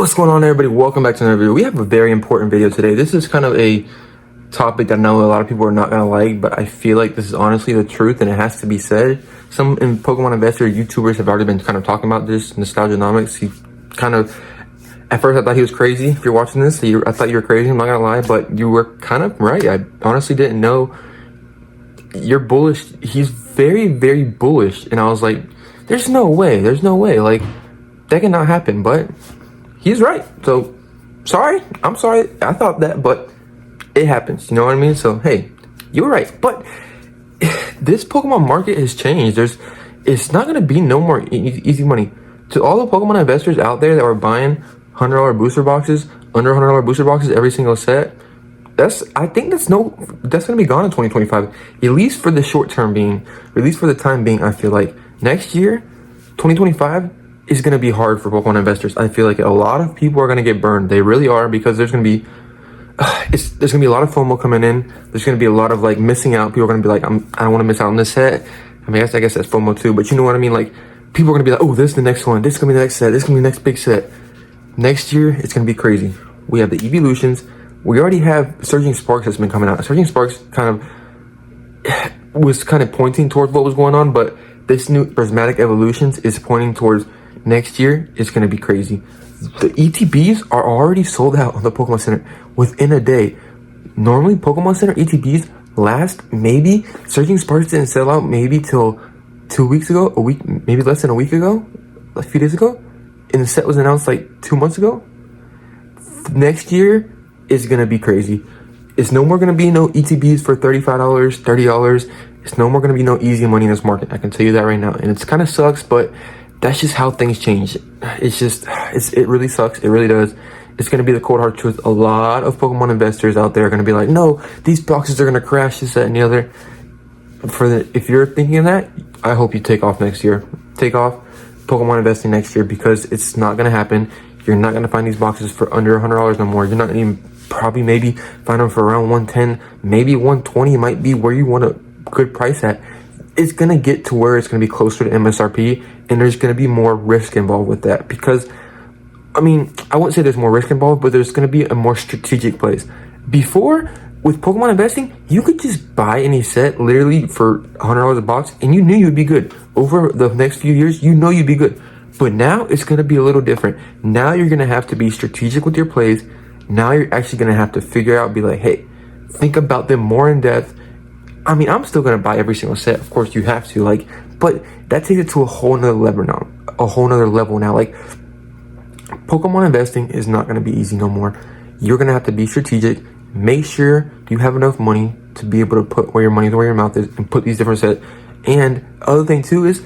What's going on, everybody? Welcome back to another video. We have a very important video today. This is kind of a topic that I know a lot of people are not going to like, but I feel like this is honestly the truth and it has to be said. Some Pokemon investor YouTubers have already been kind of talking about this, Nostalgianomics. He kind of, at first I thought he was crazy. If you're watching this, I thought you were crazy, I'm not going to lie, but you were kind of right. I honestly didn't know. You're bullish. He's very, very bullish. And I was like, there's no way. Like, that cannot happen, but he's right. So, I'm sorry. I thought that, but it happens. You know what I mean? So, hey, you were right. But this Pokemon market has changed. It's not going to be no more easy money. To all the Pokemon investors out there that were buying $100 booster boxes, under $100 booster boxes, every single set, I think that's going to be gone in 2025. At least for the short term being, at least for the time being, I feel like next year, 2025, is going to be hard for Pokemon investors. I feel like a lot of people are going to get burned. They really are, because there's going to be there's going to be a lot of FOMO coming in. There's going to be a lot of like missing out. People are going to be like, I don't want to miss out on this set. I mean, I guess that's FOMO too, but you know what I mean? Like, people are going to be like, oh, this is the next one. This is going to be the next set. This is going to be the next big set. Next year, it's going to be crazy. We have the evolutions. We already have Surging Sparks that's been coming out. Surging Sparks was kind of pointing towards what was going on, but this new Prismatic Evolutions is pointing towards next year. It's going to be crazy. The ETBs are already sold out on the Pokemon Center within a day. Normally, Pokemon Center ETBs last maybe, Surging Sparks didn't sell out maybe till 2 weeks ago, a week, maybe less than a week ago, a few days ago. And the set was announced like 2 months ago. Next year is going to be crazy. It's no more going to be no ETBs for $35, $30. It's no more going to be no easy money in this market. I can tell you that right now. And it's kind of sucks, but that's just how things change. It really sucks. It really does. It's going to be the cold hard truth. A lot of Pokemon investors out there are going to be like, no, these boxes are going to crash, this, that, and the other. If you're thinking of that, I hope you take off next year. Take off Pokemon investing next year, because it's not going to happen. You're not going to find these boxes for under $100 no more. You're not even probably maybe find them for around 110, maybe 120 might be where you want a good price at. It's going to get to where it's going to be closer to MSRP, and there's going to be more risk involved with that, because I mean, I wouldn't say there's more risk involved, but there's going to be a more strategic place. Before, with Pokemon investing, you could just buy any set literally for $100 a box, and you knew you'd be good. Over the next few years, you know you'd be good. But now it's going to be a little different. Now you're going to have to be strategic with your plays. Now you're actually going to have to figure out, be like, hey, think about them more in depth. I mean, I'm still going to buy every single set. Of course, you have to, like, but that takes it to a whole nother level now. Like, Pokemon investing is not going to be easy no more. You're going to have to be strategic. Make sure you have enough money to be able to put where your money is, where your mouth is, and put these different sets. And other thing too is,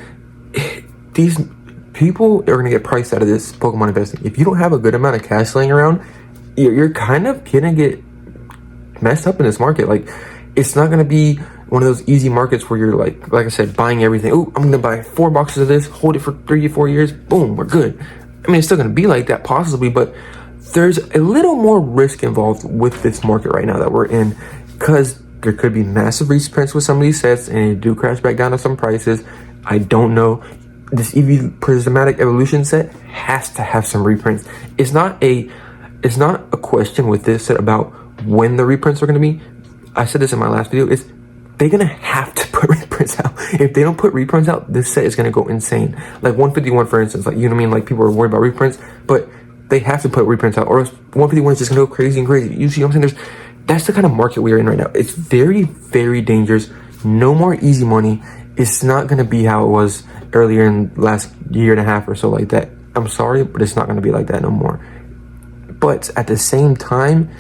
these people are going to get priced out of this Pokemon investing. If you don't have a good amount of cash laying around, you're kind of going to get messed up in this market. Like, it's not going to be one of those easy markets where you're like I said, buying everything. Oh, I'm going to buy 4 boxes of this, hold it for 3 or 4 years, boom, we're good. I mean, it's still going to be like that possibly, but there's a little more risk involved with this market right now that we're in, because there could be massive reprints with some of these sets, and they do crash back down to some prices. I don't know. This Prismatic Evolution set has to have some reprints. It's not a question with this set about when the reprints are going to be. I said this in my last video. They're going to have to put reprints out. If they don't put reprints out, this set is going to go insane. Like 151, for instance, like, you know what I mean? Like, people are worried about reprints, but they have to put reprints out, or else 151 is just going to go crazy and crazy. You see what I'm saying? That's the kind of market we are in right now. It's very, very dangerous. No more easy money. It's not going to be how it was earlier in last year and a half or so, like that. I'm sorry, but it's not going to be like that no more. But at the same time,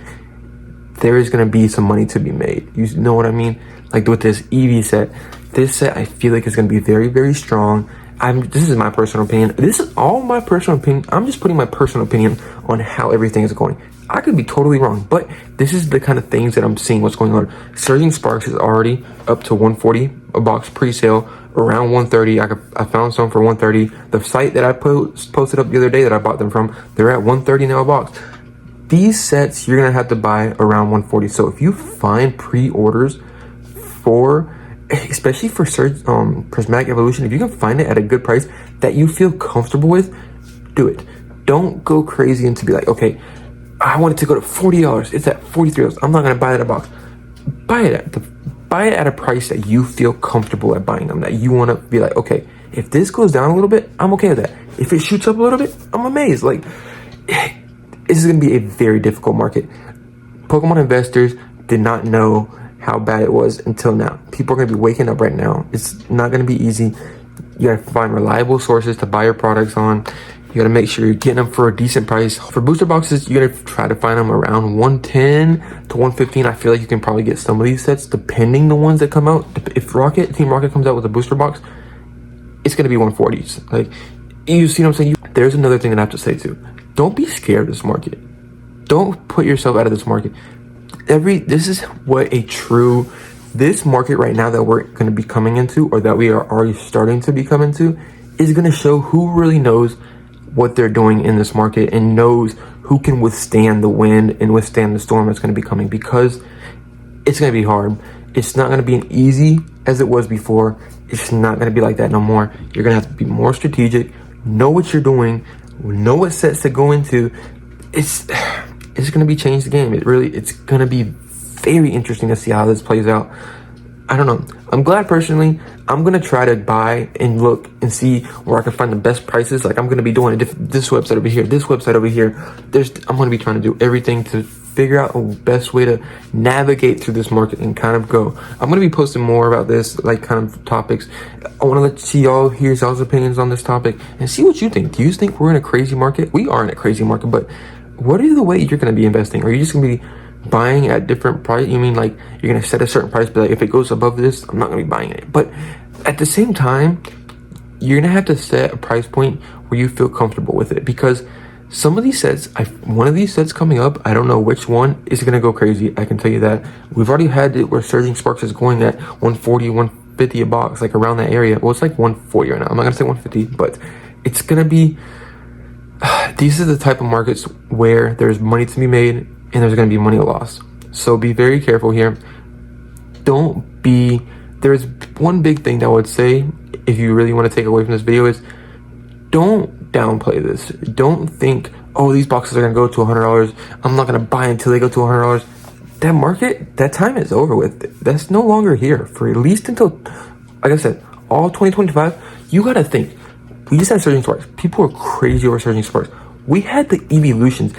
there is going to be some money to be made. You know what I mean? Like with this EV set, this set I feel like is going to be very, very strong. This is my personal opinion. This is all my personal opinion. I'm just putting my personal opinion on how everything is going. I could be totally wrong, but this is the kind of things that I'm seeing what's going on. Surging Sparks is already up to 140 a box pre-sale, around 130. I found some for 130. The site that I posted up the other day that I bought them from, they're at 130 now a box. These sets you're gonna have to buy around 140. So if you find pre-orders for, especially for Prismatic Evolution, if you can find it at a good price that you feel comfortable with, do it. Don't go crazy and to be like, okay, I want it to go to $40. It's at $43. I'm not gonna buy that a box. Buy it at a price that you feel comfortable at buying them. That you want to be like, okay, if this goes down a little bit, I'm okay with that. If it shoots up a little bit, I'm amazed. Like, this is gonna be a very difficult market. Pokemon investors did not know how bad it was until now. People are gonna be waking up right now. It's not gonna be easy. You gotta find reliable sources to buy your products on. You gotta make sure you're getting them for a decent price. For booster boxes, you gotta try to find them around 110 to 115. I feel like you can probably get some of these sets, depending the ones that come out. If Team Rocket comes out with a booster box, it's gonna be 140s. Like, you see what I'm saying? There's another thing that I have to say too. Don't be scared of this market. Don't put yourself out of this market. This market right now that we're going to be coming into, or that we are already starting to become into, is going to show who really knows what they're doing in this market and knows who can withstand the wind and withstand the storm that's going to be coming, because it's going to be hard. It's not going to be as easy as it was before. It's not going to be like that no more. You're going to have to be more strategic, know what you're doing, know what sets to go into. It's going to be changed the game. It's going to be very interesting to see how this plays out. I don't know. I'm glad personally. I'm going to try to buy and look and see where I can find the best prices. Like, I'm going to be doing this website over here, this website over here. I'm going to be trying to do everything to figure out the best way to navigate through this market and kind of go. I'm going to be posting more about this, like, kind of topics. I want to hear y'all's opinions on this topic and see what you think. Do you think we're in a crazy market? We are in a crazy market, but what are the way you're going to be investing? Are you just going to be buying at different price? You mean like you're going to set a certain price, but like, if it goes above this, I'm not going to be buying it. But at the same time, you're going to have to set a price point where you feel comfortable with it, because some of these sets, one of these sets coming up, I don't know which one is going to go crazy. I can tell you that. We've already had it where Surging Sparks is going at 140, 150 a box, like around that area. Well, it's like 140 right now. I'm not going to say 150, but it's going to be, these are the type of markets where there's money to be made and there's going to be money lost. So be very careful here. There's one big thing that I would say, if you really want to take away from this video, is don't downplay this. Don't think, oh, these boxes are going to go to $100. I'm not going to buy until they go to $100. That market, that time is over with. That's no longer here for at least until, like I said, all 2025. You got to think. We just had Surging Sparks. People are crazy over Surging Sparks. We had the evolutions.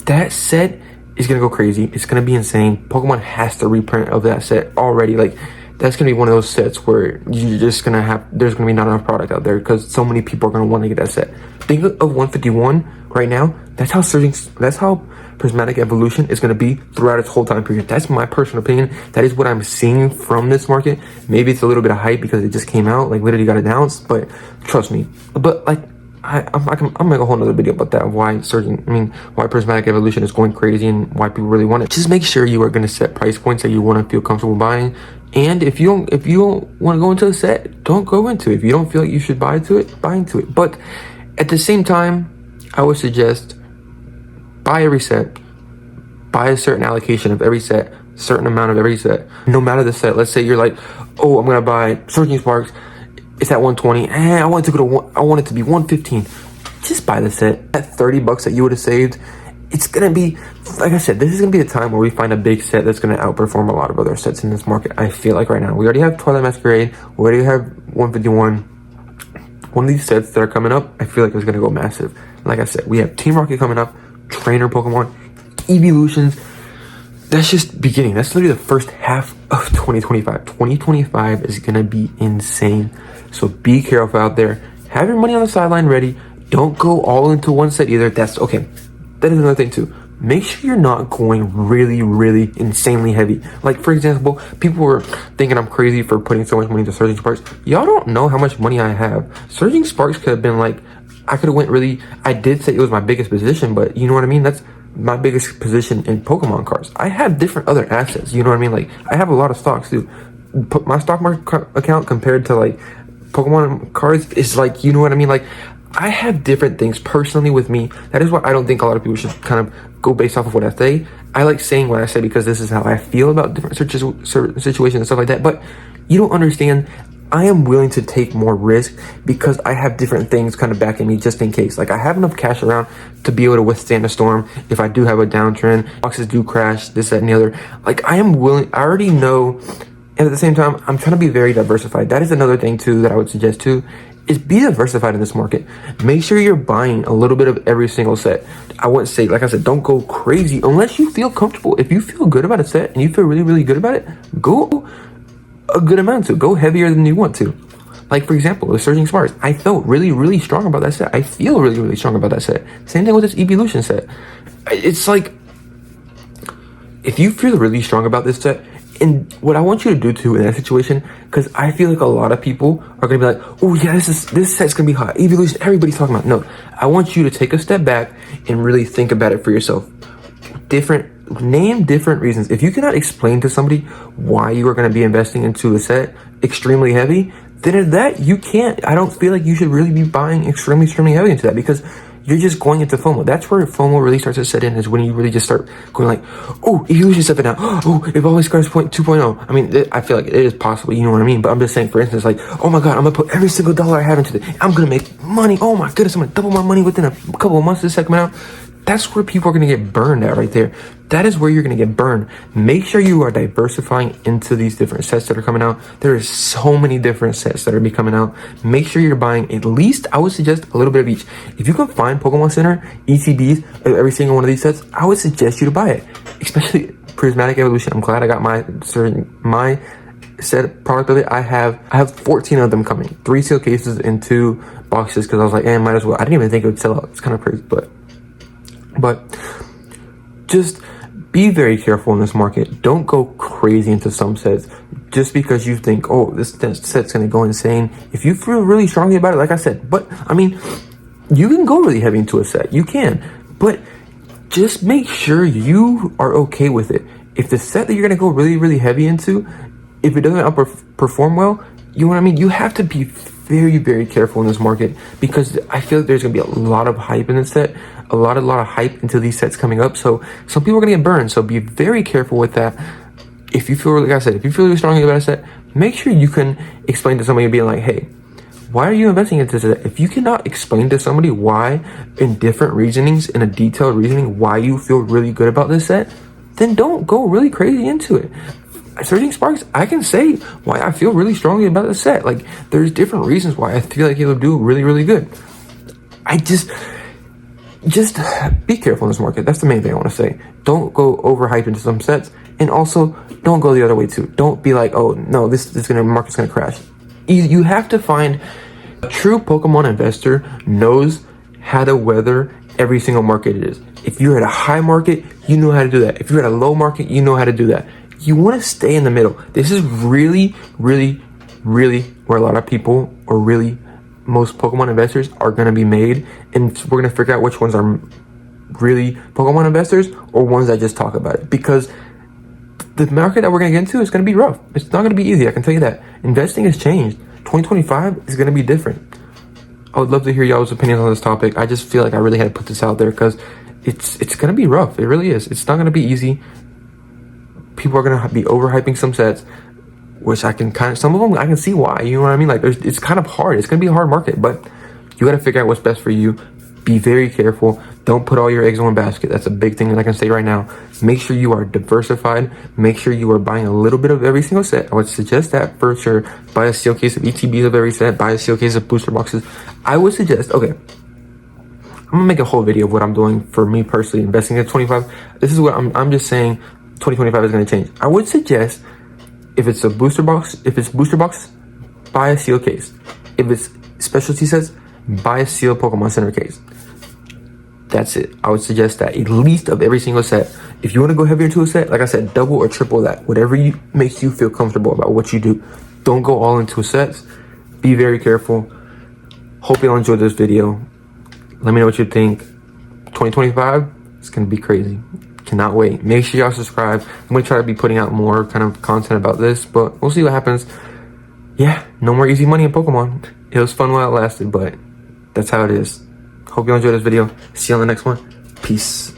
That set is going to go crazy. It's going to be insane. Pokemon has to reprint of that set already. Like, that's going to be one of those sets where you're just going to have, there's going to be not enough product out there because so many people are going to want to get that set. Think of 151 right now. That's how Prismatic Evolution is going to be throughout its whole time period. That's my personal opinion. That is what I'm seeing from this market. Maybe it's a little bit of hype because it just came out, like literally got announced, but trust me. But like, I'm gonna make a whole nother video about that, why Prismatic Evolution is going crazy and why people really want it. Just make sure you are gonna set price points that you want to feel comfortable buying. And if you don't want to go into a set, don't go into it. If you don't feel like you should buy into it. But at the same time, I would suggest buy every set, buy a certain allocation of every set, certain amount of every set, no matter the set. Let's say you're like, oh, I'm gonna buy Surging Sparks. It's at 120. I want it to be 115. Just buy the set at $30 that you would have saved. It's gonna be, like I said, this is gonna be the time where we find a big set that's gonna outperform a lot of other sets in this market. I feel like right now we already have Twilight Masquerade, we already have 151. One of these sets that are coming up, I feel like it's gonna go massive. Like I said, we have Team Rocket coming up, Trainer Pokemon, Evolutions. That's just beginning. That's literally the first half of 2025. 2025 is gonna be insane. So be careful out there. Have your money on the sideline ready. Don't go all into one set either. That's okay. That is another thing too. Make sure you're not going really, really insanely heavy. Like, for example, people were thinking I'm crazy for putting so much money into Surging Sparks. Y'all don't know how much money I have. Surging Sparks could have been like, I could have went really, I did say it was my biggest position, but you know what I mean? That's my biggest position in Pokemon cards. I have different other assets. You know what I mean? Like, I have a lot of stocks too. My stock market account compared to like Pokemon cards is like, you know what I mean? Like, I have different things personally with me. That is why I don't think a lot of people should kind of go based off of what I say. I like saying what I say because this is how I feel about different situations and stuff like that. But you don't understand. I am willing to take more risk because I have different things kind of backing me just in case. Like I have enough cash around to be able to withstand a storm if I do have a downtrend, boxes do crash, this, that, and the other. Like I am willing, I already know, and at the same time, I'm trying to be very diversified. That is another thing too that I would suggest too, is be diversified in this market. Make sure you're buying a little bit of every single set. I wouldn't say, like I said, don't go crazy unless you feel comfortable. If you feel good about a set and you feel really, really good about it, go a good amount to. Go heavier than you want to. Like for example, the Surging Sparks. I felt really, really strong about that set. I feel really, really strong about that set. Same thing with this Evolution set. It's like, if you feel really strong about this set, and what I want you to do too in that situation, because I feel like a lot of people are gonna be like, oh yeah, this set's gonna be hot. Evolution, everybody's talking about. No, I want you to take a step back and really think about it for yourself. Name different reasons. If you cannot explain to somebody why you are gonna be investing into a set extremely heavy, then at that you can't. I don't feel like you should really be buying extremely heavy into that, because you're just going into FOMO. That's where FOMO really starts to set in, is when you really just start going like, oh, Evolution stepping out. Oh, if always scratch point 2.0. I mean, I feel like it is possible, you know what I mean? But I'm just saying, for instance, like, oh my God, I'm gonna put every single dollar I have into it. I'm gonna make money. Oh my goodness, I'm gonna double my money within a couple of months this segment out. That's where people are gonna get burned at right there. That is where you're gonna get burned. Make sure you are diversifying into these different sets that are coming out. There is so many different sets that are coming out. Make sure you're buying at least, I would suggest, a little bit of each. If you can find Pokemon Center, ETBs, every single one of these sets, I would suggest you to buy it. Especially Prismatic Evolution. I'm glad I got my set product of it. I have 14 of them coming. 3 seal cases and 2 boxes, because I was like, might as well. I didn't even think it would sell out. It's kind of crazy, but just be very careful in this market. Don't go crazy into some sets just because you think, oh, this set's gonna go insane. If you feel really strongly about it, like I said, but I mean, you can go really heavy into a set. You can, but just make sure you are okay with it. If the set that you're gonna go really heavy into, if it doesn't outperform well, you know what I mean? You have to be very careful in this market, because I feel like there's gonna be a lot of hype in this set, a lot of hype into these sets coming up. So some people are gonna get burned. So be very careful with that. If you feel, like I said, if you feel really strongly about a set, make sure you can explain to somebody and be like, hey, why are you investing into this? If you cannot explain to somebody why, in different reasonings, in a detailed reasoning, why you feel really good about this set, then don't go really crazy into it. Surging Sparks, I can say why I feel really strongly about the set. Like, there's different reasons why I feel like it'll do really good. I just be careful in this market. That's the main thing I want to say. Don't go overhyped into some sets, and also don't go the other way too. Don't be like, oh no, market's gonna crash. You have to find a true Pokemon investor knows how to weather every single market it is. If you're at a high market, you know how to do that. If you're at a low market, you know how to do that. You want to stay in the middle. This is really where a lot of people, or really most Pokemon investors, are going to be made. And we're going to figure out which ones are really Pokemon investors or ones that just talk about it. Because the market that we're going to get into is going to be rough. It's not going to be easy, I can tell you that. Investing has changed. 2025 is going to be different. I would love to hear y'all's opinions on this topic. I just feel like I really had to put this out there, because it's going to be rough. It really is. It's not going to be easy. People are going to be overhyping some sets, which some of them I can see why, you know what I mean? Like, it's kind of hard. It's going to be a hard market, but you got to figure out what's best for you. Be very careful. Don't put all your eggs in one basket. That's a big thing that I can say right now. Make sure you are diversified. Make sure you are buying a little bit of every single set. I would suggest that for sure. Buy a seal case of ETBs of every set. Buy a seal case of booster boxes. I would suggest, okay, I'm going to make a whole video of what I'm doing for me personally, investing in 25. This is what I'm just saying 2025 is going to change. I would suggest, if it's booster box, buy a seal case. If it's specialty sets, buy a sealed Pokemon Center case. That's it. I would suggest that, at least of every single set. If you want to go heavier into a set, like I said, double or triple that. Whatever makes you feel comfortable about what you do. Don't go all into sets. Be very careful. Hope y'all enjoyed this video. Let me know what you think. 2025, it's going to be crazy. Cannot wait. Make sure y'all subscribe. I'm going to try to be putting out more kind of content about this, but we'll see what happens. Yeah, no more easy money in Pokemon. It was fun while it lasted, but that's how it is. Hope you enjoyed this video. See you on the next one. Peace.